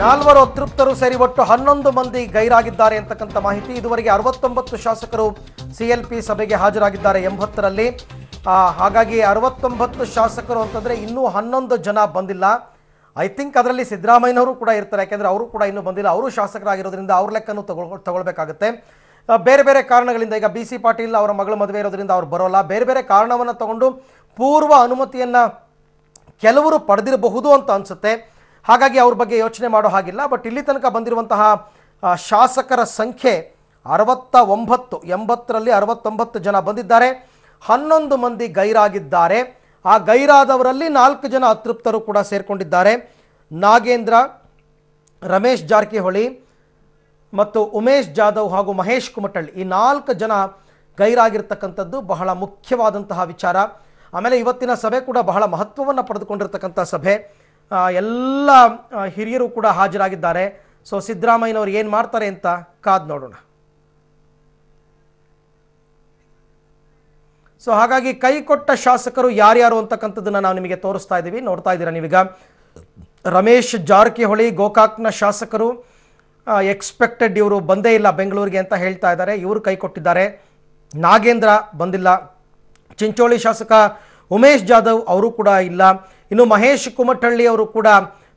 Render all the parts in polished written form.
ನಾಲ್ವರು ಅತೃಪ್ತರು ಸೇರಿ ಒಟ್ಟು 11 ಮಂದಿ ಗೈರಾಗಿದ್ದಾರೆ ಅಂತಕ್ಕಂಥ ಮಾಹಿತಿ. ಇದುವರೆಗೆ 69 ಶಾಸಕರು ಸಿಎಲ್ಪಿ ಸಭೆಗೆ ಹಾಜರಾಗಿದ್ದಾರೆ 80ರಲ್ಲಿ. ಹಾಗಾಗಿ 69 ಶಾಸಕರು ಅಂತಂದರೆ ಇನ್ನೂ 11 ಜನ ಬಂದಿಲ್ಲ. ಐ ಥಿಂಕ್ ಅದರಲ್ಲಿ ಸಿದ್ದರಾಮಯ್ಯನವರು ಕೂಡ ಇರ್ತಾರೆ, ಯಾಕೆಂದರೆ ಅವರು ಕೂಡ ಇನ್ನೂ ಬಂದಿಲ್ಲ. ಅವರು ಶಾಸಕರಾಗಿರೋದ್ರಿಂದ ಅವ್ರ ಲೆಕ್ಕನೂ ತಗೊಳ್ಬೇಕಾಗುತ್ತೆ. ಬೇರೆ ಬೇರೆ ಕಾರಣಗಳಿಂದ, ಈಗ BC ಪಾಟೀಲ್ ಅವರ ಮಗಳ ಮದುವೆ ಇರೋದ್ರಿಂದ ಅವ್ರು ಬರೋಲ್ಲ. ಬೇರೆ ಬೇರೆ ಕಾರಣವನ್ನು ತಗೊಂಡು ಪೂರ್ವ ಅನುಮತಿಯನ್ನು ಕೆಲವರು ಪಡೆದಿರಬಹುದು ಅಂತ ಅನಿಸುತ್ತೆ. ಹಾಗಾಗಿ ಅವ್ರ ಬಗ್ಗೆ ಯೋಚನೆ ಮಾಡೋ ಹಾಗಿಲ್ಲ. ಬಟ್ ಇಲ್ಲಿ ತನಕ ಬಂದಿರುವಂತಹ ಶಾಸಕರ ಸಂಖ್ಯೆ 69, 80ರಲ್ಲಿ 69 ಜನ ಬಂದಿದ್ದಾರೆ. 11 ಮಂದಿ ಗೈರಾಗಿದ್ದಾರೆ. ಆ ಗೈರಾದವರಲ್ಲಿ 4 ಜನ ಅತೃಪ್ತರು ಕೂಡ ಸೇರಿಕೊಂಡಿದ್ದಾರೆ. ನಾಗೇಂದ್ರ, ರಮೇಶ್ ಜಾರಕಿಹೊಳಿ ಮತ್ತು ಉಮೇಶ್ ಜಾಧವ್ ಹಾಗೂ ಮಹೇಶ್ ಕುಮಟಳ್ಳಿ, ಈ 4 ಜನ ಗೈರಾಗಿರ್ತಕ್ಕಂಥದ್ದು ಬಹಳ ಮುಖ್ಯವಾದಂತಹ ವಿಚಾರ. ಆಮೇಲೆ ಇವತ್ತಿನ ಸಭೆ ಕೂಡ ಬಹಳ ಮಹತ್ವವನ್ನು ಪಡೆದುಕೊಂಡಿರ್ತಕ್ಕಂಥ ಸಭೆ. ಎಲ್ಲ ಹಿರಿಯರು ಕೂಡ ಹಾಜರಾಗಿದ್ದಾರೆ. ಸೊ ಸಿದ್ದರಾಮಯ್ಯನವರು ಏನು ಮಾಡ್ತಾರೆ ಅಂತ ಕಾದು ನೋಡೋಣ. ಸೊ ಹಾಗಾಗಿ ಕೈ ಕೊಟ್ಟ ಶಾಸಕರು ಯಾರ್ಯಾರು ಅಂತಕ್ಕಂಥದ್ದನ್ನು ನಾವು ನಿಮಗೆ ತೋರಿಸ್ತಾ ಇದ್ದೀವಿ, ನೋಡ್ತಾ ಇದ್ದೀರಾ ನೀವೀಗ. ರಮೇಶ್ ಜಾರಕಿಹೊಳಿ ಗೋಕಾಕ್ನ ಶಾಸಕರು, ಎಕ್ಸ್ಪೆಕ್ಟೆಡ್ ಇವರು ಬಂದೇ ಇಲ್ಲ ಬೆಂಗಳೂರಿಗೆ ಅಂತ ಹೇಳ್ತಾ ಇದ್ದಾರೆ, ಇವರು ಕೈ ಕೊಟ್ಟಿದ್ದಾರೆ. ನಾಗೇಂದ್ರ ಬಂದಿಲ್ಲ. ಚಿಂಚೋಳಿ ಶಾಸಕ ಉಮೇಶ್ ಜಾಧವ್ ಅವರು ಕೂಡ ಇಲ್ಲ. ಇನ್ನು ಮಹೇಶ್ ಕುಮಟಳ್ಳಿ ಅವರು ಕೂಡ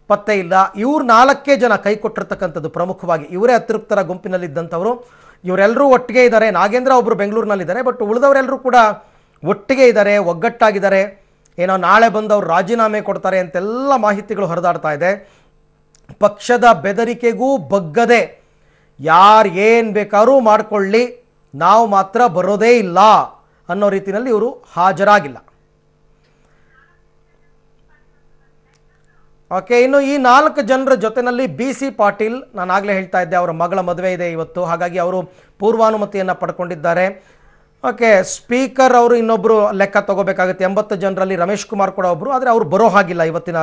ಪತ್ತೆ ಇಲ್ಲ. ಇವ್ರು 4 ಜನ ಕೈ ಕೊಟ್ಟಿರ್ತಕ್ಕಂಥದ್ದು. ಪ್ರಮುಖವಾಗಿ ಇವರೇ ಅತೃಪ್ತರ ಗುಂಪಿನಲ್ಲಿದ್ದಂಥವರು. ಇವರೆಲ್ಲರೂ ಒಟ್ಟಿಗೆ ಇದ್ದಾರೆ. ನಾಗೇಂದ್ರ ಒಬ್ಬರು ಬೆಂಗಳೂರಿನಲ್ಲಿದ್ದಾರೆ, ಬಟ್ ಉಳಿದವರೆಲ್ಲರೂ ಕೂಡ ಒಟ್ಟಿಗೆ ಇದ್ದಾರೆ, ಒಗ್ಗಟ್ಟಾಗಿದ್ದಾರೆ. ಏನೋ ನಾಳೆ ಬಂದು ಅವ್ರು ರಾಜೀನಾಮೆ ಕೊಡ್ತಾರೆ ಅಂತೆಲ್ಲ ಮಾಹಿತಿಗಳು ಹರಿದಾಡ್ತಾ ಇದೆ. ಪಕ್ಷದ ಬೆದರಿಕೆಗೂ ಬಗ್ಗದೆ ಯಾರು ಏನು ಬೇಕಾದ್ರೂ ಮಾಡಿಕೊಳ್ಳಿ, ನಾವು ಮಾತ್ರ ಬರೋದೇ ಇಲ್ಲ ಅನ್ನೋ ರೀತಿಯಲ್ಲಿ ಇವರು ಹಾಜರಾಗಿಲ್ಲ. ಓಕೆ, ಇನ್ನು ಈ 4 ಜನರ ಜೊತೆಯಲ್ಲಿ BC ಪಾಟೀಲ್, ನಾನು ಆಗಲೇ ಹೇಳ್ತಾ ಇದ್ದೆ, ಅವರ ಮಗಳ ಮದುವೆ ಇದೆ ಇವತ್ತು, ಹಾಗಾಗಿ ಅವರು ಪೂರ್ವಾನುಮತಿಯನ್ನು ಪಡ್ಕೊಂಡಿದ್ದಾರೆ. ಓಕೆ, ಸ್ಪೀಕರ್ ಅವರು ಇನ್ನೊಬ್ಬರು ಲೆಕ್ಕ ತಗೋಬೇಕಾಗುತ್ತೆ. 80 ಜನರಲ್ಲಿ ರಮೇಶ್ ಕುಮಾರ್ ಕೂಡ ಒಬ್ಬರು, ಆದರೆ ಅವರು ಬರೋ ಹಾಗಿಲ್ಲ ಇವತ್ತಿನ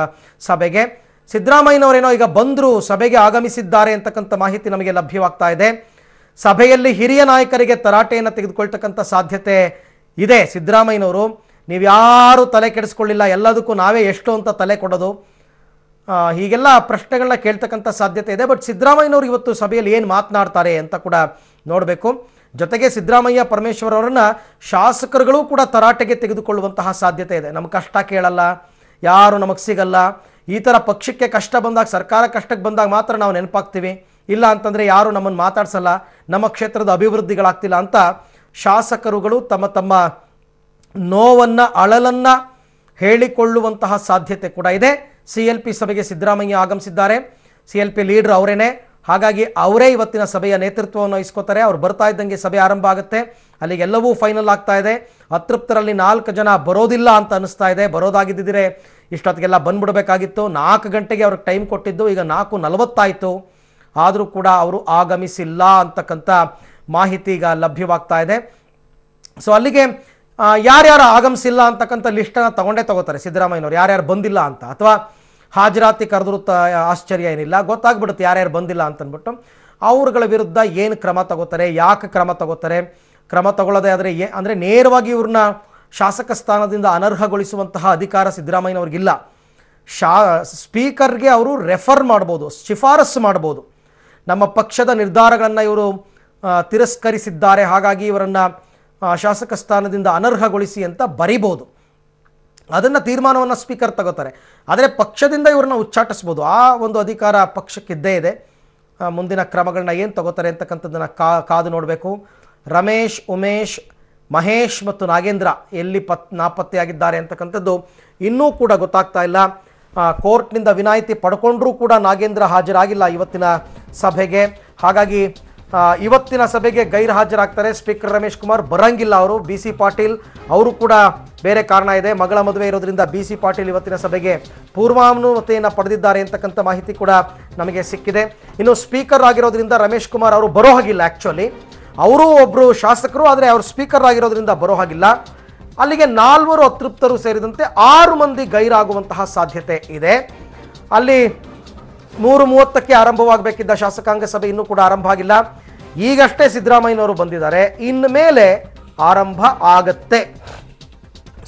ಸಭೆಗೆ. ಸಿದ್ದರಾಮಯ್ಯನವರೇನೋ ಈಗ ಬಂದರು, ಸಭೆಗೆ ಆಗಮಿಸಿದ್ದಾರೆ ಅಂತಕ್ಕಂಥ ಮಾಹಿತಿ ನಮಗೆ ಲಭ್ಯವಾಗ್ತಾ ಇದೆ. ಸಭೆಯಲ್ಲಿ ಹಿರಿಯ ನಾಯಕರಿಗೆ ತರಾಟೆಯನ್ನು ತೆಗೆದುಕೊಳ್ತಕ್ಕಂಥ ಸಾಧ್ಯತೆ ಇದೆ. ಸಿದ್ದರಾಮಯ್ಯನವರು ನೀವು ಯಾರೂ ತಲೆ ಕೆಡಿಸ್ಕೊಳ್ಳಿಲ್ಲ, ಎಲ್ಲದಕ್ಕೂ ನಾವೇ ಎಷ್ಟು ಅಂತ ತಲೆ ಕೊಡೋದು, ಹೀಗೆಲ್ಲ ಪ್ರಶ್ನೆಗಳನ್ನ ಕೇಳ್ತಕ್ಕಂಥ ಸಾಧ್ಯತೆ ಇದೆ. ಬಟ್ ಸಿದ್ದರಾಮಯ್ಯನವರು ಇವತ್ತು ಸಭೆಯಲ್ಲಿ ಏನು ಮಾತನಾಡ್ತಾರೆ ಅಂತ ಕೂಡ ನೋಡಬೇಕು. ಜೊತೆಗೆ ಸಿದ್ದರಾಮಯ್ಯ ಪರಮೇಶ್ವರ್ ಅವರನ್ನು ಶಾಸಕರುಗಳು ಕೂಡ ತರಾಟೆಗೆ ತೆಗೆದುಕೊಳ್ಳುವಂತಹ ಸಾಧ್ಯತೆ ಇದೆ. ನಮ್ಮ ಕಷ್ಟ ಕೇಳಲ್ಲ, ಯಾರು ನಮಗೆ ಸಿಗಲ್ಲ, ಈ ಥರ ಪಕ್ಷಕ್ಕೆ ಕಷ್ಟ ಬಂದಾಗ, ಸರ್ಕಾರ ಕಷ್ಟಕ್ಕೆ ಬಂದಾಗ ಮಾತ್ರ ನಾವು ನೆನಪಾಗ್ತೀವಿ, ಇಲ್ಲ ಅಂತಂದರೆ ಯಾರು ನಮ್ಮನ್ನು ಮಾತಾಡ್ಸಲ್ಲ, ನಮ್ಮ ಕ್ಷೇತ್ರದ ಅಭಿವೃದ್ಧಿಗಳಾಗ್ತಿಲ್ಲ ಅಂತ ಶಾಸಕರುಗಳು ತಮ್ಮ ತಮ್ಮ ನೋವನ್ನು, ಅಳಲನ್ನು ಹೇಳಿಕೊಳ್ಳುವಂತಹ ಸಾಧ್ಯತೆ ಕೂಡ ಇದೆ. CLP ಸಭೆಗೆ ಸಿದ್ದರಾಮಯ್ಯ ಆಗಮಿಸಿದ್ದಾರೆ. CLP ಲೀಡರ್ ಅವರೇನೆ, ಹಾಗಾಗಿ ಅವರೇ ಇವತ್ತಿನ ಸಭೆಯ ನೇತೃತ್ವವನ್ನು ವಹಿಸ್ಕೋತಾರೆ. ಅವ್ರು ಬರ್ತಾ ಇದ್ದಂಗೆ ಸಭೆ ಆರಂಭ ಆಗುತ್ತೆ. ಅಲ್ಲಿಗೆ ಎಲ್ಲವೂ ಫೈನಲ್ ಆಗ್ತಾ ಇದೆ. ಅತೃಪ್ತರಲ್ಲಿ 4 ಜನ ಬರೋದಿಲ್ಲ ಅಂತ ಅನಿಸ್ತಾ ಇದೆ. ಬರೋದಾಗಿದ್ದಿದ್ರೆ ಇಷ್ಟೊತ್ತಿಗೆಲ್ಲ ಬಂದ್ಬಿಡಬೇಕಾಗಿತ್ತು. 4 ಗಂಟೆಗೆ ಅವ್ರಿಗೆ ಟೈಮ್ ಕೊಟ್ಟಿದ್ದು, ಈಗ 4:40 ಆಯಿತು, ಆದರೂ ಕೂಡ ಅವರು ಆಗಮಿಸಿಲ್ಲ ಅಂತಕ್ಕಂಥ ಮಾಹಿತಿ ಈಗ ಲಭ್ಯವಾಗ್ತಾ ಇದೆ. ಸೊ ಅಲ್ಲಿಗೆ ಯಾರ್ಯಾರು ಆಗಮಿಸಿಲ್ಲ ಅಂತಕ್ಕಂಥ ಲಿಸ್ಟನ್ನು ತಗೋತಾರೆ ಸಿದ್ದರಾಮಯ್ಯನವರು, ಯಾರ್ಯಾರು ಬಂದಿಲ್ಲ ಅಂತ. ಅಥವಾ ಹಾಜರಾತಿ ಕರೆದ್ರೂ ಆಶ್ಚರ್ಯ ಏನಿಲ್ಲ, ಗೊತ್ತಾಗ್ಬಿಡುತ್ತೆ ಯಾರ್ಯಾರು ಬಂದಿಲ್ಲ ಅಂತಂದ್ಬಿಟ್ಟು. ಅವ್ರಗಳ ವಿರುದ್ಧ ಏನು ಕ್ರಮ ತಗೋತಾರೆ, ಯಾಕೆ ಕ್ರಮ ತಗೋತಾರೆ, ಕ್ರಮ ತಗೊಳ್ಳೋದೇ ಆದರೆ ಅಂದರೆ ನೇರವಾಗಿ ಇವ್ರನ್ನ ಶಾಸಕ ಸ್ಥಾನದಿಂದ ಅನರ್ಹಗೊಳಿಸುವಂತಹ ಅಧಿಕಾರ ಸಿದ್ದರಾಮಯ್ಯನವ್ರಿಗಿಲ್ಲ. ಸ್ಪೀಕರ್ಗೆ ಅವರು ರೆಫರ್ ಮಾಡ್ಬೋದು, ಶಿಫಾರಸ್ಸು ಮಾಡ್ಬೋದು. ನಮ್ಮ ಪಕ್ಷದ ನಿರ್ಧಾರಗಳನ್ನು ಇವರು ತಿರಸ್ಕರಿಸಿದ್ದಾರೆ, ಹಾಗಾಗಿ ಇವರನ್ನು ಶಾಸಕ ಸ್ಥಾನದಿಂದ ಅನರ್ಹಗೊಳಿಸಿ ಅಂತ ಬರಿಬೋದು. ಅದನ್ನು ತೀರ್ಮಾನವನ್ನು ಸ್ಪೀಕರ್ ತಗೋತಾರೆ. ಆದರೆ ಪಕ್ಷದಿಂದ ಇವ್ರನ್ನ ಉಚ್ಚಾಟಿಸ್ಬೋದು. ಆ ಒಂದು ಅಧಿಕಾರ ಪಕ್ಷಕ್ಕಿದ್ದೇ ಇದೆ. ಮುಂದಿನ ಕ್ರಮಗಳನ್ನ ಏನು ತಗೋತಾರೆ ಅಂತಕ್ಕಂಥದ್ದನ್ನು ಕಾದು ನೋಡಬೇಕು. ರಮೇಶ್, ಉಮೇಶ್, ಮಹೇಶ್ ಮತ್ತು ನಾಗೇಂದ್ರ ಎಲ್ಲಿ ನಾಪತ್ತೆಯಾಗಿದ್ದಾರೆ ಅಂತಕ್ಕಂಥದ್ದು ಇನ್ನೂ ಕೂಡ ಗೊತ್ತಾಗ್ತಾ ಇಲ್ಲ. ಕೋರ್ಟ್ನಿಂದ ವಿನಾಯಿತಿ ಪಡ್ಕೊಂಡ್ರೂ ಕೂಡ ನಾಗೇಂದ್ರ ಹಾಜರಾಗಿಲ್ಲ ಇವತ್ತಿನ ಸಭೆಗೆ. ಹಾಗಾಗಿ ಇವತ್ತಿನ ಸಭೆಗೆ ಗೈರು ಹಾಜರಾಗ್ತಾರೆ. ಸ್ಪೀಕರ್ ರಮೇಶ್ ಕುಮಾರ್ ಬರಂಗಿಲ್ಲ. ಅವರು BC ಪಾಟೀಲ್ ಅವರು ಕೂಡ ಬೇರೆ ಕಾರಣ ಇದೆ, ಮಗಳ ಮದುವೆ ಇರೋದ್ರಿಂದ BC ಪಾಟೀಲ್ ಇವತ್ತಿನ ಸಭೆಗೆ ಪೂರ್ವಾನುಮತಿಯನ್ನು ಪಡೆದಿದ್ದಾರೆ ಅಂತಕ್ಕಂಥ ಮಾಹಿತಿ ಕೂಡ ನಮಗೆ ಸಿಕ್ಕಿದೆ. ಇನ್ನು ಸ್ಪೀಕರ್ ಆಗಿರೋದ್ರಿಂದ ರಮೇಶ್ ಕುಮಾರ್ ಅವರು ಬರೋ ಹಾಗಿಲ್ಲ. ಆ್ಯಕ್ಚುಲಿ ಅವರು ಒಬ್ಬರು ಶಾಸಕರು, ಆದರೆ ಅವರು ಸ್ಪೀಕರ್ ಆಗಿರೋದ್ರಿಂದ ಬರೋ ಹಾಗಿಲ್ಲ. ಅಲ್ಲಿಗೆ 4 ಅತೃಪ್ತರು ಸೇರಿದಂತೆ 6 ಮಂದಿ ಗೈರಾಗುವಂತಹ ಸಾಧ್ಯತೆ ಇದೆ. ಅಲ್ಲಿ 3:30ಕ್ಕೆ ಆರಂಭವಾಗಬೇಕಿದ್ದ ಶಾಸಕಾಂಗ ಸಭೆ ಇನ್ನೂ ಕೂಡ ಆರಂಭ ಆಗಿಲ್ಲ. ಈಗಷ್ಟೇ ಸಿದ್ದರಾಮಯ್ಯನವರು ಬಂದಿದ್ದಾರೆ, ಇನ್ನು ಮೇಲೆ ಆರಂಭ ಆಗತ್ತೆ.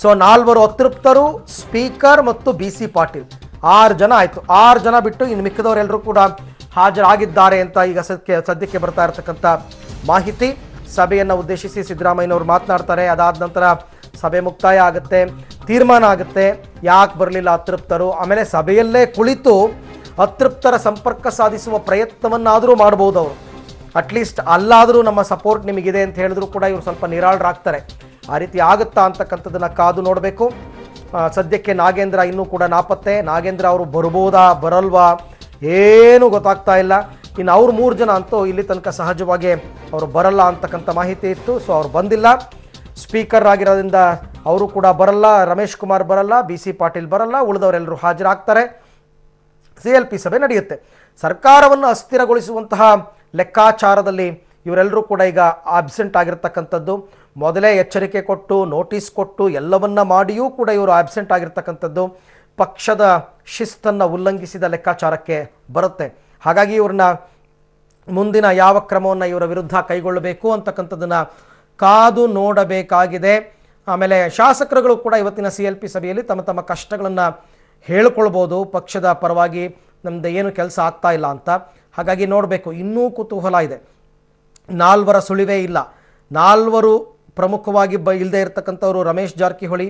ಸೊ 4 ಅತೃಪ್ತರು, ಸ್ಪೀಕರ್ ಮತ್ತು BC ಪಾಟೀಲ್ 6 ಜನ ಆಯಿತು. 6 ಜನ ಬಿಟ್ಟು ಇನ್ನು ಮಿಕ್ಕಿದವರೆಲ್ಲರೂ ಕೂಡ ಹಾಜರಾಗಿದ್ದಾರೆ ಅಂತ ಈಗ ಸದ್ಯಕ್ಕೆ ಬರ್ತಾ ಇರತಕ್ಕಂಥ ಮಾಹಿತಿ. ಸಭೆಯನ್ನು ಉದ್ದೇಶಿಸಿ ಸಿದ್ದರಾಮಯ್ಯನವರು ಮಾತನಾಡ್ತಾರೆ. ಅದಾದ ನಂತರ ಸಭೆ ಮುಕ್ತಾಯ ಆಗುತ್ತೆ, ತೀರ್ಮಾನ ಆಗುತ್ತೆ ಯಾಕೆ ಬರಲಿಲ್ಲ ಅತೃಪ್ತರು. ಆಮೇಲೆ ಸಭೆಯಲ್ಲೇ ಕುಳಿತು ಅತೃಪ್ತರ ಸಂಪರ್ಕ ಸಾಧಿಸುವ ಪ್ರಯತ್ನವನ್ನಾದರೂ ಮಾಡ್ಬೋದು ಅವರು. ಅಟ್ಲೀಸ್ಟ್ ಅಲ್ಲಾದರೂ ನಮ್ಮ ಸಪೋರ್ಟ್ ನಿಮಗಿದೆ ಅಂತ ಹೇಳಿದ್ರು ಕೂಡ ಇವರು ಸ್ವಲ್ಪ ನಿರಾಳರಾಗ್ತಾರೆ. ಆ ರೀತಿ ಆಗುತ್ತಾ ಅಂತಕ್ಕಂಥದ್ದನ್ನು ಕಾದು ನೋಡಬೇಕು. ಸದ್ಯಕ್ಕೆ ನಾಗೇಂದ್ರ ಇನ್ನೂ ಕೂಡ ನಾಪತ್ತೆ. ನಾಗೇಂದ್ರ ಅವರು ಬರ್ಬೋದಾ ಬರಲ್ವಾ ಏನೂ ಗೊತ್ತಾಗ್ತಾ ಇಲ್ಲ. ಇನ್ನು ಅವ್ರು 3 ಜನ ಅಂತೂ ಇಲ್ಲಿ ತನಕ ಸಹಜವಾಗಿ ಅವರು ಬರಲ್ಲ ಅಂತಕ್ಕಂಥ ಮಾಹಿತಿ ಇತ್ತು. ಸೊ ಅವ್ರು ಬಂದಿಲ್ಲ. ಸ್ಪೀಕರ್ ಆಗಿರೋದ್ರಿಂದ ಅವರು ಕೂಡ ಬರಲ್ಲ, ರಮೇಶ್ ಕುಮಾರ್ ಬರಲ್ಲ, BC ಪಾಟೀಲ್ ಬರಲ್ಲ, ಉಳಿದವರೆಲ್ಲರೂ ಹಾಜರಾಗ್ತಾರೆ. CLP ಸಭೆ ನಡೆಯುತ್ತೆ. ಸರ್ಕಾರವನ್ನು ಅಸ್ಥಿರಗೊಳಿಸುವಂತಹ ಲೆಕ್ಕಾಚಾರದಲ್ಲಿ ಇವರೆಲ್ಲರೂ ಕೂಡ ಈಗ ಆಬ್ಸೆಂಟ್ ಆಗಿರ್ತಕ್ಕಂಥದ್ದು. ಮೊದಲೇ ಎಚ್ಚರಿಕೆ ಕೊಟ್ಟು ನೋಟಿಸ್ ಕೊಟ್ಟು ಎಲ್ಲವನ್ನ ಮಾಡಿಯೂ ಕೂಡ ಇವರು ಆಬ್ಸೆಂಟ್ ಆಗಿರ್ತಕ್ಕಂಥದ್ದು ಪಕ್ಷದ ಶಿಸ್ತನ್ನು ಉಲ್ಲಂಘಿಸಿದ ಲೆಕ್ಕಾಚಾರಕ್ಕೆ ಬರುತ್ತೆ. ಹಾಗಾಗಿ ಇವ್ರನ್ನ ಮುಂದಿನ ಯಾವ ಕ್ರಮವನ್ನು ಇವರ ವಿರುದ್ಧ ಕೈಗೊಳ್ಳಬೇಕು ಅಂತಕ್ಕಂಥದ್ದನ್ನು ಕಾದು ನೋಡಬೇಕಾಗಿದೆ. ಆಮೇಲೆ ಶಾಸಕರುಗಳು ಕೂಡ ಇವತ್ತಿನ CLP ಸಭೆಯಲ್ಲಿ ತಮ್ಮ ತಮ್ಮ ಕಷ್ಟಗಳನ್ನು ಹೇಳ್ಕೊಳ್ಬೋದು. ಪಕ್ಷದ ಪರವಾಗಿ ನಮ್ಮದು ಏನು ಕೆಲಸ ಆಗ್ತಾ ಇಲ್ಲ ಅಂತ. ಹಾಗಾಗಿ ನೋಡಬೇಕು. ಇನ್ನೂ ಕುತೂಹಲ ಇದೆ. 4 ಸುಳಿವೇ ಇಲ್ಲ. 4 ಪ್ರಮುಖವಾಗಿ ಇಲ್ಲದೆ ಇರತಕ್ಕಂಥವರು ರಮೇಶ್ ಜಾರಕಿಹೊಳಿ,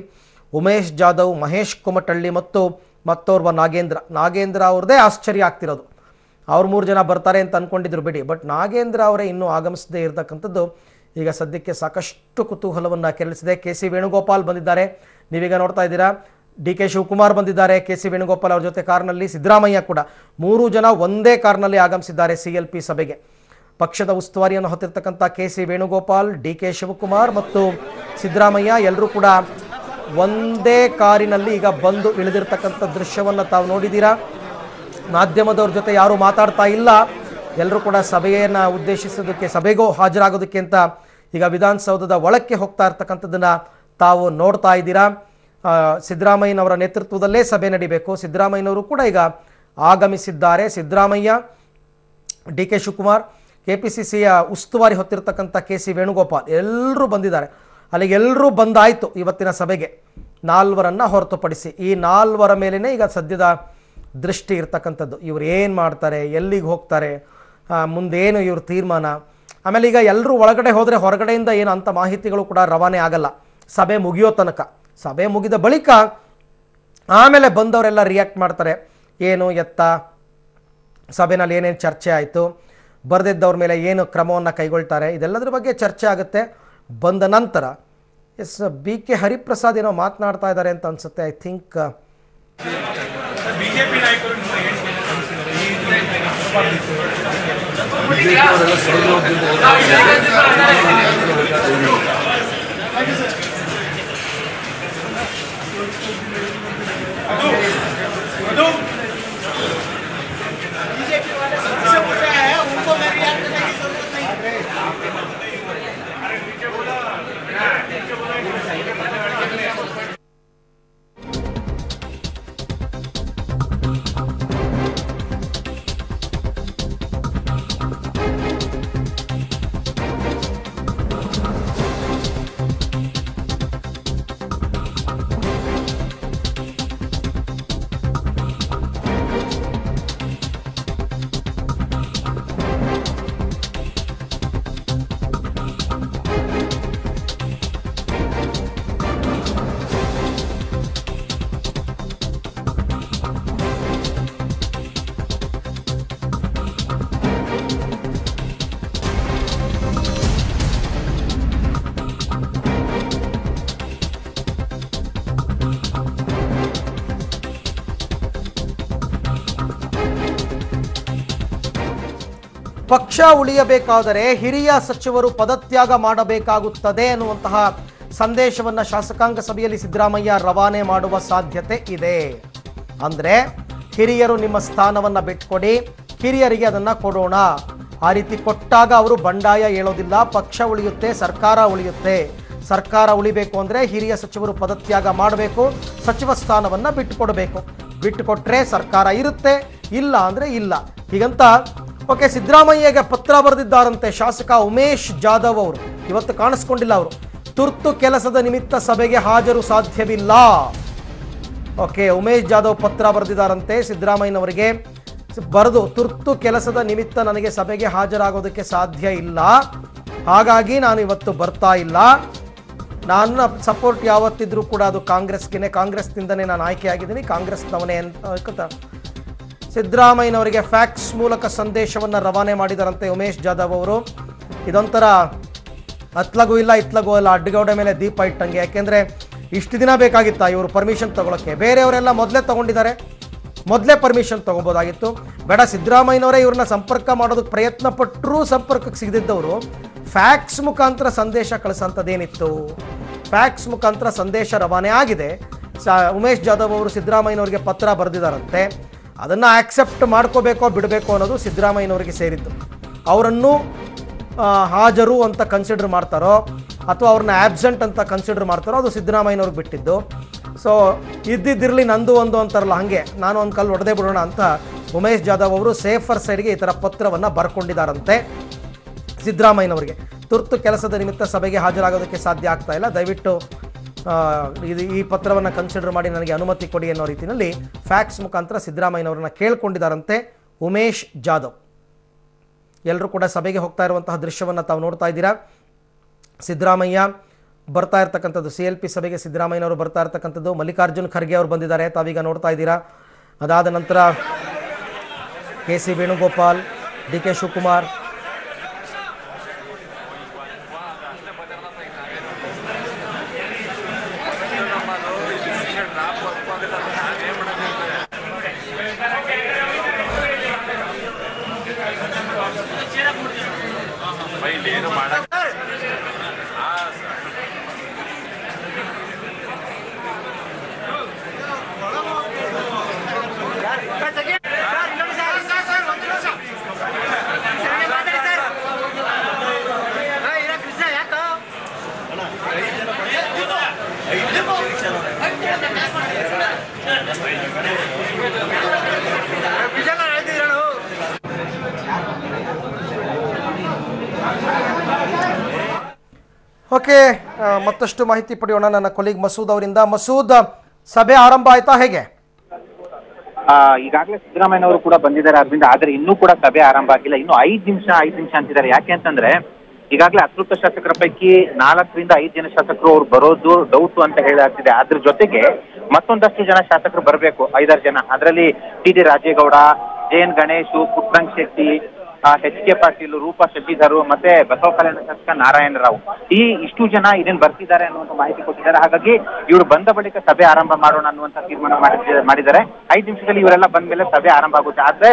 ಉಮೇಶ್ ಜಾಧವ್, ಮಹೇಶ್ ಕುಮಟಳ್ಳಿ ಮತ್ತು ಮತ್ತೋರ್ವ ನಾಗೇಂದ್ರ ಅವ್ರದ್ದೇ ಆಶ್ಚರ್ಯ ಆಗ್ತಿರೋದು. ಅವ್ರು 3 ಜನ ಬರ್ತಾರೆ ಅಂತ ಅಂದ್ಕೊಂಡಿದ್ರು ಬಿಡಿ. ಬಟ್ ನಾಗೇಂದ್ರ ಅವರೇ ಇನ್ನೂ ಆಗಮಿಸದೇ ಇರತಕ್ಕಂಥದ್ದು ಈಗ ಸದ್ಯಕ್ಕೆ ಸಾಕಷ್ಟು ಕುತೂಹಲವನ್ನು ಕೆರಳಿಸಿದೆ. KC ವೇಣುಗೋಪಾಲ್ ಬಂದಿದ್ದಾರೆ, ನೀವೀಗ ನೋಡ್ತಾ ಇದ್ದೀರಾ. DK ಶಿವಕುಮಾರ್ ಬಂದಿದ್ದಾರೆ KC ವೇಣುಗೋಪಾಲ್ ಅವ್ರ ಜೊತೆ ಕಾರ್ನಲ್ಲಿ. ಸಿದ್ದರಾಮಯ್ಯ ಕೂಡ 3 ಜನ ಒಂದೇ ಕಾರ್ನಲ್ಲಿ ಆಗಮಿಸಿದ್ದಾರೆ CLP ಸಭೆಗೆ. ಪಕ್ಷದ ಉಸ್ತುವಾರಿಯನ್ನು ಹೊತ್ತಿರ್ತಕ್ಕಂಥ KC ವೇಣುಗೋಪಾಲ್, DK ಶಿವಕುಮಾರ್ ಮತ್ತು ಸಿದ್ದರಾಮಯ್ಯ ಎಲ್ಲರೂ ಕೂಡ ಒಂದೇ ಕಾರಿನಲ್ಲಿ ಈಗ ಬಂದು ಇಳಿದಿರ್ತಕ್ಕಂಥ ದೃಶ್ಯವನ್ನು ತಾವು ನೋಡಿದ್ದೀರಾ. ಮಾಧ್ಯಮದವ್ರ ಜೊತೆ ಯಾರೂ ಮಾತಾಡ್ತಾ ಇಲ್ಲ. ಎಲ್ಲರೂ ಕೂಡ ಸಭೆಯನ್ನು ಉದ್ದೇಶಿಸೋದಕ್ಕೆ, ಸಭೆಗೂ ಹಾಜರಾಗೋದಕ್ಕೆ ಅಂತ ಈಗ ವಿಧಾನಸೌಧದ ಒಳಕ್ಕೆ ಹೋಗ್ತಾ ಇರ್ತಕ್ಕಂಥದ್ದನ್ನು ತಾವು ನೋಡ್ತಾ ಇದ್ದೀರಾ. ಸಿದ್ದರಾಮಯ್ಯನವರ ನೇತೃತ್ವದಲ್ಲೇ ಸಭೆ ನಡಿಬೇಕು. ಸಿದ್ದರಾಮಯ್ಯನವರು ಕೂಡ ಈಗ ಆಗಮಿಸಿದ್ದಾರೆ. ಸಿದ್ದರಾಮಯ್ಯ, DK ಶಿವಕುಮಾರ್, KPCCಯ ಉಸ್ತುವಾರಿ ಹೊತ್ತಿರ್ತಕ್ಕಂಥ KC ವೇಣುಗೋಪಾಲ್ ಎಲ್ಲರೂ ಬಂದಿದ್ದಾರೆ. ಅಲ್ಲಿಗೆ ಎಲ್ಲರೂ ಬಂದಾಯಿತು ಇವತ್ತಿನ ಸಭೆಗೆ, 4ರನ್ನು ಹೊರತುಪಡಿಸಿ. ಈ 4ರ ಮೇಲೇ ಈಗ ಸದ್ಯದ ದೃಷ್ಟಿ ಇರ್ತಕ್ಕಂಥದ್ದು. ಇವ್ರು ಏನು ಮಾಡ್ತಾರೆ, ಎಲ್ಲಿಗೆ ಹೋಗ್ತಾರೆ, ಮುಂದೇನು ಇವ್ರ ತೀರ್ಮಾನ. ಆಮೇಲೆ ಈಗ ಎಲ್ಲರೂ ಒಳಗಡೆ ಹೋದರೆ ಹೊರಗಡೆಯಿಂದ ಏನು ಅಂಥ ಮಾಹಿತಿಗಳು ಕೂಡ ರವಾನೆ ಆಗಲ್ಲ ಸಭೆ ಮುಗಿಯೋ ತನಕ. ಸಭೆ ಮುಗಿದ ಬಳಿಕ ಆಮೇಲೆ ಬಂದವರೆಲ್ಲ ರಿಯಾಕ್ಟ್ ಮಾಡ್ತಾರೆ. ಏನು ಎತ್ತ, ಸಭೆಯಲ್ಲಿ ಏನೇನು ಚರ್ಚೆ ಆಯಿತು, ಬರೆದಿದ್ದವ್ರ ಮೇಲೆ ಏನು ಕ್ರಮವನ್ನು ಕೈಗೊಳ್ತಾರೆ, ಇದೆಲ್ಲದ್ರ ಬಗ್ಗೆ ಚರ್ಚೆ ಆಗುತ್ತೆ ಬಂದ ನಂತರ. BK ಹರಿಪ್ರಸಾದ್ ಏನೋ ಮಾತನಾಡ್ತಾ ಇದ್ದಾರೆ ಅಂತ ಅನ್ಸುತ್ತೆ. ಐ ಥಿಂಕ್ ಬಿಜೆಪಿ ನಾಯಕರು ಪಕ್ಷ ಉಳಿಯಬೇಕಾದರೆ ಹಿರಿಯ ಸಚಿವರು ಪದತ್ಯಾಗ ಮಾಡಬೇಕಾಗುತ್ತದೆ ಅನ್ನುವಂತಹ ಸಂದೇಶವನ್ನು ಶಾಸಕಾಂಗ ಸಭೆಯಲ್ಲಿ ಸಿದ್ದರಾಮಯ್ಯ ರವಾನೆ ಮಾಡುವ ಸಾಧ್ಯತೆ ಇದೆ. ಅಂದರೆ ಹಿರಿಯರು ನಿಮ್ಮ ಸ್ಥಾನವನ್ನು ಬಿಟ್ಕೊಡಿ, ಕಿರಿಯರಿಗೆ ಅದನ್ನು ಕೊಡೋಣ. ಆ ರೀತಿ ಕೊಟ್ಟಾಗ ಅವರು ಬಂಡಾಯ ಹೇಳೋದಿಲ್ಲ, ಪಕ್ಷ ಉಳಿಯುತ್ತೆ, ಸರ್ಕಾರ ಉಳಿಯುತ್ತೆ. ಸರ್ಕಾರ ಉಳಿಬೇಕು ಅಂದರೆ ಹಿರಿಯ ಸಚಿವರು ಪದತ್ಯಾಗ ಮಾಡಬೇಕು, ಸಚಿವ ಸ್ಥಾನವನ್ನು ಬಿಟ್ಟುಕೊಡಬೇಕು. ಬಿಟ್ಟುಕೊಟ್ರೆ ಸರ್ಕಾರ ಇರುತ್ತೆ, ಇಲ್ಲ ಅಂದರೆ ಇಲ್ಲ. ಹೀಗಂತ ಓಕೆ, ಸಿದ್ದರಾಮಯ್ಯಗೆ ಪತ್ರ ಬರೆದಿದ್ದಾರಂತೆ ಶಾಸಕ ಉಮೇಶ್ ಜಾಧವ್ ಅವರು. ಇವತ್ತು ಕಾಣಿಸ್ಕೊಂಡಿಲ್ಲ ಅವರು. ತುರ್ತು ಕೆಲಸದ ನಿಮಿತ್ತ ಸಭೆಗೆ ಹಾಜರು ಸಾಧ್ಯವಿಲ್ಲ. ಓಕೆ, ಉಮೇಶ್ ಜಾಧವ್ ಪತ್ರ ಬರೆದಿದ್ದಾರಂತೆ ಸಿದ್ದರಾಮಯ್ಯನವರಿಗೆ. ಬರೆದು, ತುರ್ತು ಕೆಲಸದ ನಿಮಿತ್ತ ನನಗೆ ಸಭೆಗೆ ಹಾಜರಾಗೋದಕ್ಕೆ ಸಾಧ್ಯ ಇಲ್ಲ, ಹಾಗಾಗಿ ನಾನು ಇವತ್ತು ಬರ್ತಾ ಇಲ್ಲ. ನನ್ನ ಸಪೋರ್ಟ್ ಯಾವತ್ತಿದ್ರೂ ಕೂಡ ಅದು ಕಾಂಗ್ರೆಸ್ಗೆ, ಕಾಂಗ್ರೆಸ್ನಿಂದನೇ ನಾನು ಆಯ್ಕೆಯಾಗಿದ್ದೀನಿ, ಕಾಂಗ್ರೆಸ್ನವನೇ ಅಂತ ಸಿದ್ದರಾಮಯ್ಯನವರಿಗೆ ಫ್ಯಾಕ್ಸ್ ಮೂಲಕ ಸಂದೇಶವನ್ನು ರವಾನೆ ಮಾಡಿದಾರಂತೆ ಉಮೇಶ್ ಜಾಧವ್ ಅವರು. ಇದೊಂಥರ ಅತ್ಲಗೂ ಇಲ್ಲ ಇತ್ಲಗೂ ಇಲ್ಲ, ಅಡ್ಡಗೋಡೆ ಮೇಲೆ ದೀಪ ಇಟ್ಟಂಗೆ. ಯಾಕೆಂದರೆ ಇಷ್ಟು ದಿನ ಬೇಕಾಗಿತ್ತಾ ಇವರು ಪರ್ಮಿಷನ್ ತೊಗೊಳಕ್ಕೆ? ಬೇರೆಯವರೆಲ್ಲ ಮೊದಲೇ ತೊಗೊಂಡಿದ್ದಾರೆ, ಮೊದಲೇ ಪರ್ಮಿಷನ್ ತೊಗೋಬೋದಾಗಿತ್ತು. ಬೇಡ, ಸಿದ್ದರಾಮಯ್ಯನವರೇ ಇವ್ರನ್ನ ಸಂಪರ್ಕ ಮಾಡೋದಕ್ಕೆ ಪ್ರಯತ್ನ ಪಟ್ಟರೂ ಸಂಪರ್ಕಕ್ಕೆ ಸಿಗದಿದ್ದವರು ಫ್ಯಾಕ್ಸ್ ಮುಖಾಂತರ ಸಂದೇಶ ಕಳಿಸೋಂಥದ್ದೇನಿತ್ತು? ಫ್ಯಾಕ್ಸ್ ಮುಖಾಂತರ ಸಂದೇಶ ರವಾನೆ ಆಗಿದೆ. ಉಮೇಶ್ ಜಾಧವ್ ಅವರು ಸಿದ್ದರಾಮಯ್ಯನವರಿಗೆ ಪತ್ರ ಬರೆದಿದ್ದಾರಂತೆ. ಅದನ್ನು ಆಕ್ಸೆಪ್ಟ್ ಮಾಡ್ಕೋಬೇಕೋ ಬಿಡಬೇಕೋ ಅನ್ನೋದು ಸಿದ್ದರಾಮಯ್ಯನವರಿಗೆ ಸೇರಿದ್ದು. ಅವರನ್ನು ಹಾಜರು ಅಂತ ಕನ್ಸಿಡರ್ ಮಾಡ್ತಾರೋ ಅಥವಾ ಅವ್ರನ್ನ ಆಬ್ಸೆಂಟ್ ಅಂತ ಕನ್ಸಿಡರ್ ಮಾಡ್ತಾರೋ ಅದು ಸಿದ್ದರಾಮಯ್ಯನವ್ರಿಗೆ ಬಿಟ್ಟಿದ್ದು. ಸೊ ಇದ್ದಿದ್ದಿರಲಿ ನಂದು ಒಂದು ಅಂತಾರಲ್ಲ, ಹಾಗೆ ನಾನು ಒಂದು ಕಲ್ಲು ಹೊಡೆದೇ ಬಿಡೋಣ ಅಂತ ಉಮೇಶ್ ಜಾಧವ್ ಅವರು ಸೇಫರ್ ಸೈಡ್ಗೆ ಈ ಥರ ಪತ್ರವನ್ನು ಬರ್ಕೊಂಡಿದ್ದಾರಂತೆ ಸಿದ್ದರಾಮಯ್ಯನವರಿಗೆ. ತುರ್ತು ಕೆಲಸದ ನಿಮಿತ್ತ ಸಭೆಗೆ ಹಾಜರಾಗೋದಕ್ಕೆ ಸಾಧ್ಯ ಆಗ್ತಾ ಇಲ್ಲ, ದಯವಿಟ್ಟು ಈ ಪತ್ರವನ್ನು ಕನ್ಸಿಡರ್ ಮಾಡಿ ನನಗೆ ಅನುಮತಿ ಕೊಡಿ ಅನ್ನೋ ರೀತಿಯಲ್ಲಿ ಫ್ಯಾಕ್ಸ್ ಮುಖಾಂತರ ಸಿದ್ದರಾಮಯ್ಯನವ್ರನ್ನ ಕೇಳ್ಕೊಂಡಿದ್ದಾರಂತೆ ಉಮೇಶ್ ಜಾಧವ್. ಎಲ್ಲರೂ ಕೂಡ ಸಭೆಗೆ ಹೋಗ್ತಾ ಇರುವಂತಹ ದೃಶ್ಯವನ್ನು ತಾವು ನೋಡ್ತಾ ಇದ್ದೀರಾ. ಸಿದ್ದರಾಮಯ್ಯ ಬರ್ತಾ ಇರ್ತಕ್ಕಂಥದ್ದು, CLP ಸಭೆಗೆ ಸಿದ್ದರಾಮಯ್ಯನವರು ಬರ್ತಾ ಇರ್ತಕ್ಕಂಥದ್ದು. ಮಲ್ಲಿಕಾರ್ಜುನ್ ಖರ್ಗೆ ಅವರು ಬಂದಿದ್ದಾರೆ, ತಾವೀಗ ನೋಡ್ತಾ ಇದ್ದೀರಾ. ಅದಾದ ನಂತರ KC Venugopal, DK Shivakumar, okay, ಮತ್ತಷ್ಟು ಮಾಹಿತಿ ಪಡೆಯೋಣ ನನ್ನ ಕೊಲೀಗ್ ಮಸೂದ್ ಅವರಿಂದ. ಮಸೂದ್, ಸಭೆ ಆರಂಭ ಆಯ್ತಾ, ಹೇಗೆ? ಈಗಾಗಲೇ ಸಿದ್ದರಾಮಯ್ಯನವರು ಕೂಡ ಬಂದಿದ್ದಾರೆ ಅದರಿಂದ, ಆದ್ರೆ ಇನ್ನೂ ಕೂಡ ಸಭೆ ಆರಂಭ ಆಗಿಲ್ಲ. ಇನ್ನು 5 ನಿಮಿಷ ಅಂತಿದ್ದಾರೆ. ಯಾಕೆ ಅಂತಂದ್ರೆ ಈಗಾಗಲೇ ಅತೃಪ್ತ ಶಾಸಕರ ಪೈಕಿ 4 ರಿಂದ 5 ಜನ ಶಾಸಕರು ಅವ್ರು ಬರೋದು ಡೌಟ್ ಅಂತ ಹೇಳಾಗ್ತಿದೆ. ಅದ್ರ ಜೊತೆಗೆ ಮತ್ತೊಂದಷ್ಟು ಜನ ಶಾಸಕರು ಬರಬೇಕು, 5-6 ಜನ. ಅದರಲ್ಲಿ TD Rajegowda, JN Ganesh, ಪುಟ್ಟರಂಗ್ Shetty, HK Patil, Roopa Shashidhar ಮತ್ತೆ ಬಸವ ಕಲ್ಯಾಣ ಶಾಸಕ ನಾರಾಯಣ ರಾವ್, ಇಷ್ಟು ಜನ ಇದನ್ನ ಬರ್ತಿದ್ದಾರೆ ಅನ್ನುವಂಥ ಮಾಹಿತಿ ಕೊಟ್ಟಿದ್ದಾರೆ. ಹಾಗಾಗಿ ಇವರು ಬಂದ ಬಳಿಕ ಸಭೆ ಆರಂಭ ಮಾಡೋಣ ಅನ್ನುವಂಥ ತೀರ್ಮಾನ ಮಾಡಿದ್ದಾರೆ. 5 ನಿಮಿಷದಲ್ಲಿ ಇವರೆಲ್ಲ ಬಂದ ಮೇಲೆ ಸಭೆ ಆರಂಭ ಆಗುತ್ತೆ. ಆದ್ರೆ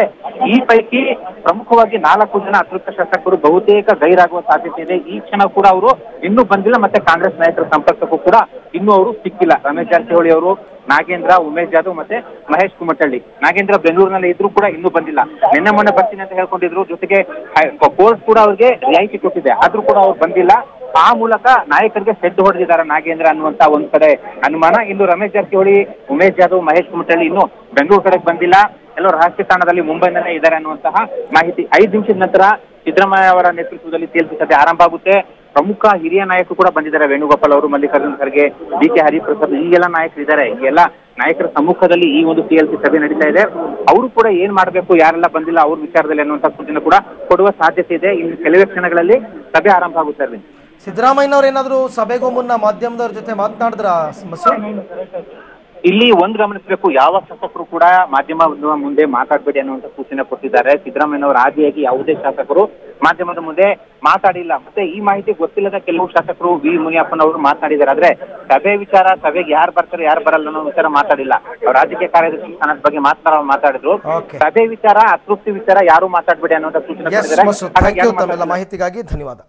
ಈ ಪೈಕಿ ಪ್ರಮುಖವಾಗಿ 4 ಜನ ಅತೃಪ್ತ ಶಾಸಕರು ಬಹುತೇಕ ಗೈರಾಗುವ ಸಾಧ್ಯತೆ ಇದೆ. ಈ ಕ್ಷಣ ಕೂಡ ಅವರು ಇನ್ನೂ ಬಂದಿಲ್ಲ, ಮತ್ತೆ ಕಾಂಗ್ರೆಸ್ ನಾಯಕರ ಸಂಪರ್ಕಕ್ಕೂ ಕೂಡ ಇನ್ನೂ ಅವರು ಸಿಕ್ಕಿಲ್ಲ. ರಮೇಶ್ ಜಾರಕಿಹೊಳಿ ಅವರು, ನಾಗೇಂದ್ರ, ಉಮೇಶ್ ಜಾಧವ್ ಮತ್ತೆ ಮಹೇಶ್ ಕುಮಟಳ್ಳಿ. ನಾಗೇಂದ್ರ ಬೆಂಗಳೂರಿನಲ್ಲಿ ಇದ್ರು ಕೂಡ ಇನ್ನೂ ಬಂದಿಲ್ಲ. ನಿನ್ನೆ ಮೊನ್ನೆ ಬರ್ತೀನಿ ಅಂತ ಹೇಳ್ಕೊಂಡಿದ್ರು. ಜೊತೆಗೆ ಕೋರ್ಟ್ ಕೂಡ ಅವ್ರಿಗೆ ರಿಯಾಯಿತಿ ಕೊಟ್ಟಿದೆ, ಆದ್ರೂ ಕೂಡ ಅವ್ರು ಬಂದಿಲ್ಲ. ಆ ಮೂಲಕ ನಾಯಕರಿಗೆ ಸೆಡ್ಡು ಹೊಡೆದಿದ್ದಾರೆ ನಾಗೇಂದ್ರ ಅನ್ನುವಂತ ಒಂದ್ ಕಡೆ ಅನುಮಾನ. ಇನ್ನು ರಮೇಶ್ ಜಾರಕಿಹೊಳಿ, ಉಮೇಶ್ ಜಾಧವ್, ಮಹೇಶ್ ಕುಮಟಳ್ಳಿ ಇನ್ನೂ ಬೆಂಗಳೂರು ಕಡೆಗೆ ಬಂದಿಲ್ಲ, ಎಲ್ಲೋ ರಹಸ್ಯ ಸ್ಥಾನದಲ್ಲಿ ಮುಂಬೈನಲ್ಲೇ ಇದ್ದಾರೆ ಅನ್ನುವಂತಹ ಮಾಹಿತಿ. 5 ನಿಮಿಷದ ನಂತರ ಸಿದ್ದರಾಮಯ್ಯ ಅವರ ನೇತೃತ್ವದಲ್ಲಿ CLP ಸಭೆ ಆರಂಭ ಆಗುತ್ತೆ. ಪ್ರಮುಖ ಹಿರಿಯ ನಾಯಕರು ಕೂಡ ಬಂದಿದ್ದಾರೆ. ವೇಣುಗೋಪಾಲ್ ಅವರು, ಮಲ್ಲಿಕಾರ್ಜುನ್ ಖರ್ಗೆ, DK ಹರಿಪ್ರಸಾದ್, ಈ ಎಲ್ಲ ನಾಯಕರು ಇದ್ದಾರೆ. ಈ ಎಲ್ಲ ನಾಯಕರ ಸಮ್ಮುಖದಲ್ಲಿ ಈ ಒಂದು CLP ಸಭೆ ನಡೀತಾ ಇದೆ. ಅವರು ಕೂಡ ಏನ್ ಮಾಡಬೇಕು, ಯಾರೆಲ್ಲ ಬಂದಿಲ್ಲ ಅವ್ರ ವಿಚಾರದಲ್ಲಿ ಅನ್ನುವಂಥ ಸೂಚನೆ ಕೂಡ ಕೊಡುವ ಸಾಧ್ಯತೆ ಇದೆ. ಇನ್ನು ಕೆಲವೇ ಕ್ಷಣಗಳಲ್ಲಿ ಸಭೆ ಆರಂಭ ಆಗುತ್ತೆ. ಸಿದ್ದರಾಮಯ್ಯನವ್ರು ಏನಾದ್ರು ಸಭೆಗೂ ಮುನ್ನ ಮಾಧ್ಯಮದವ್ರ ಜೊತೆ ಮಾತನಾಡಿದ್ರ? ಇಲ್ಲಿ ಒಂದ್ ಗಮನಿಸಬೇಕು, ಯಾವ ಶಾಸಕರು ಕೂಡ ಮಾಧ್ಯಮದ ಮುಂದೆ ಮಾತಾಡಬೇಡಿ ಅನ್ನುವಂಥ ಸೂಚನೆ ಕೊಟ್ಟಿದ್ದಾರೆ. ಸಿದ್ದರಾಮಯ್ಯನವರ ಆದಿಯಾಗಿ ಯಾವುದೇ ಶಾಸಕರು ಮಾಧ್ಯಮದ ಮುಂದೆ ಮಾತಾಡಿಲ್ಲ. ಮತ್ತೆ ಈ ಮಾಹಿತಿ ಗೊತ್ತಿಲ್ಲದ ಕೆಲವು ಶಾಸಕರು ವಿ ಮುನಿಯಪ್ಪನವರು ಮಾತನಾಡಿದ್ದಾರೆ. ಆದ್ರೆ ಸಭೆ ವಿಚಾರ, ಸಭೆಗೆ ಯಾರು ಬರ್ತಾರೆ ಯಾರು ಬರಲ್ಲ ಅನ್ನೋ ವಿಚಾರ ಮಾತಾಡಿಲ್ಲ. ಅವ್ರ ರಾಜಕೀಯ ಕಾರ್ಯದರ್ಶಿ ಸ್ಥಾನದ ಬಗ್ಗೆ ಮಾತಾಡಿದ್ರು. ಸಭೆ ವಿಚಾರ, ಅತೃಪ್ತಿ ವಿಚಾರ ಯಾರು ಮಾತಾಡಬೇಡಿ ಅನ್ನುವಂಥ ಸೂಚನೆ ಕೊಟ್ಟಿದ್ದಾರೆ. ಮಾಹಿತಿಗಾಗಿ ಧನ್ಯವಾದ.